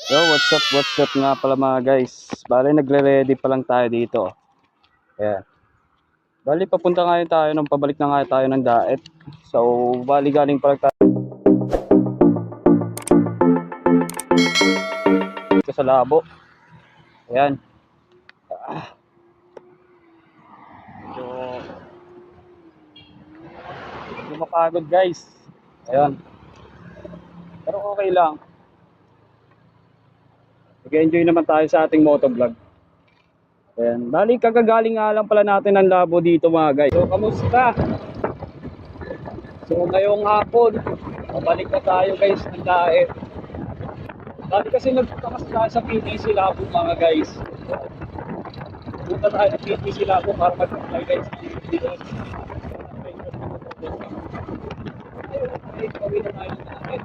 Yo, what's up nga pala mga guys. Bali, nagre-ready pa lang tayo dito. Ayan. Bali, papunta ngayon tayo nung pabalik na nga tayo ng Daet. So, bali galing pa lang tayo sa Labo. Ayan. So, hindi mapagod guys. Ayan. Pero okay lang. Nag-enjoy naman tayo sa ating motovlog. Ayan. Bali, kagagaling nga lang pala natin ng Labo dito mga guys. So, kamusta? So, ngayong hapon, pabalik na tayo guys ng Daet. Dati kasi nagpunta kasi tayo sa PTC Labo mga guys. Punta tayo sa PTC Labo para mag-apply guys. Dito. Ayun, ay, gawin na tayo natin.